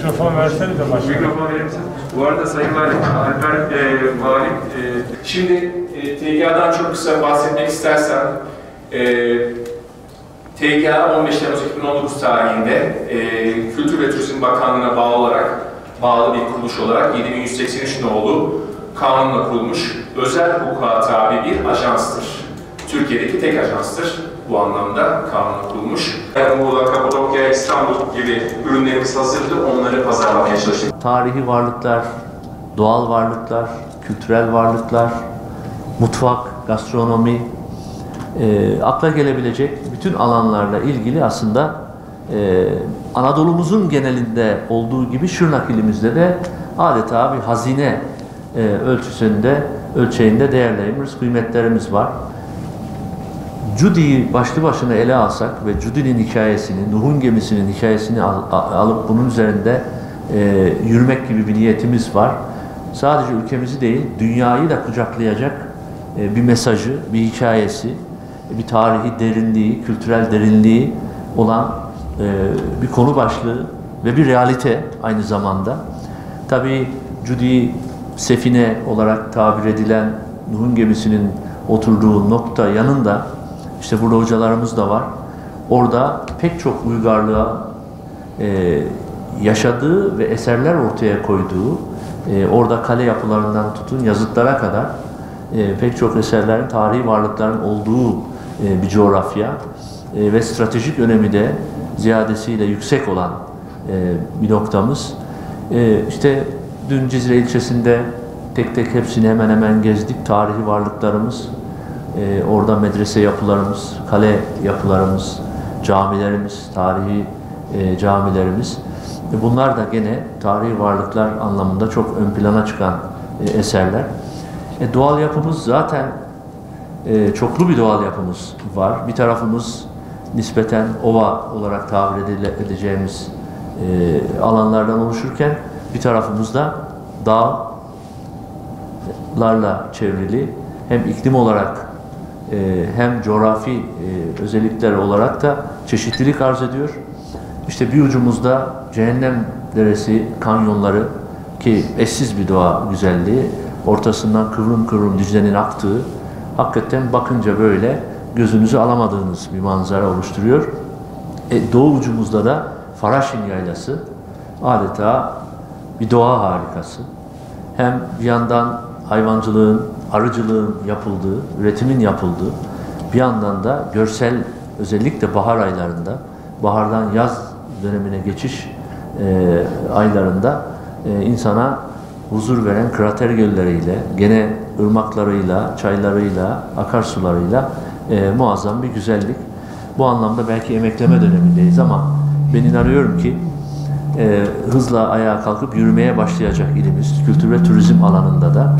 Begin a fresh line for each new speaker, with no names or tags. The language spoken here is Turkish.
Mikrofon verseniz de başkanım.
Mikrofon verir misiniz? Bu arada Sayın Valim, Valim, şimdi TGA'dan çok kısa bahsetmek istersem, TGA 15 Temmuz 2019 tarihinde Kültür ve Turizm Bakanlığı'na bağlı bir kuruluş olarak 7183 nolu kanunla kurulmuş özel hukuka tabi bir ajanstır. Türkiye'deki tek ajanstır bu anlamda kanunla kurulmuş. Muğla, Kapadokya, İstanbul gibi ürünlerimiz hazırdı, onları pazarlamaya çalıştık.
Tarihi varlıklar, doğal varlıklar, kültürel varlıklar, mutfak, gastronomi, akla gelebilecek bütün alanlarla ilgili aslında Anadolu'muzun genelinde olduğu gibi Şırnak ilimizde de adeta bir hazine ölçeğinde değerlerimiz, kıymetlerimiz var. Judy'yi başlı başına ele alsak ve Judy'nin hikayesini, Nuh'un gemisinin hikayesini alıp bunun üzerinde yürümek gibi bir niyetimiz var. Sadece ülkemizi değil, dünyayı da kucaklayacak bir mesajı, bir hikayesi, bir tarihi derinliği, kültürel derinliği olan bir konu başlığı ve bir realite aynı zamanda. Tabii Judy sefine olarak tabir edilen Nuh'un gemisinin oturduğu nokta yanında işte burada hocalarımız da var. Orada pek çok uygarlığa yaşadığı ve eserler ortaya koyduğu, orada kale yapılarından tutun yazıtlara kadar pek çok eserlerin, tarihi varlıkların olduğu bir coğrafya ve stratejik önemi de ziyadesiyle yüksek olan bir noktamız. İşte dün Cizre ilçesinde tek tek hepsini hemen hemen gezdik. Tarihi varlıklarımız, orada medrese yapılarımız, kale yapılarımız, camilerimiz, tarihi camilerimiz. Bunlar da gene tarihi varlıklar anlamında çok ön plana çıkan eserler. Doğal yapımız zaten çoklu bir doğal yapımız var. Bir tarafımız nispeten ova olarak tabir edeceğimiz alanlardan oluşurken bir tarafımız da dağlarla çevrili, hem iklim olarak hem coğrafi özellikler olarak da çeşitlilik arz ediyor. İşte bir ucumuzda Cehennem Deresi kanyonları ki eşsiz bir doğa güzelliği, ortasından kıvrım kıvrım Dicle'nin aktığı, hakikaten bakınca böyle gözünüzü alamadığınız bir manzara oluşturuyor. Doğu ucumuzda da Faraşin Yaylası adeta bir doğa harikası. Hem bir yandan hayvancılığın, arıcılığın yapıldığı, üretimin yapıldığı, bir yandan da görsel, özellikle bahar aylarında, bahardan yaz dönemine geçiş aylarında insana huzur veren krater gölleriyle, gene ırmaklarıyla, çaylarıyla, akarsularıyla muazzam bir güzellik. Bu anlamda belki emekleme dönemindeyiz ama ben inanıyorum ki hızla ayağa kalkıp yürümeye başlayacak ilimiz, kültür ve turizm alanında da.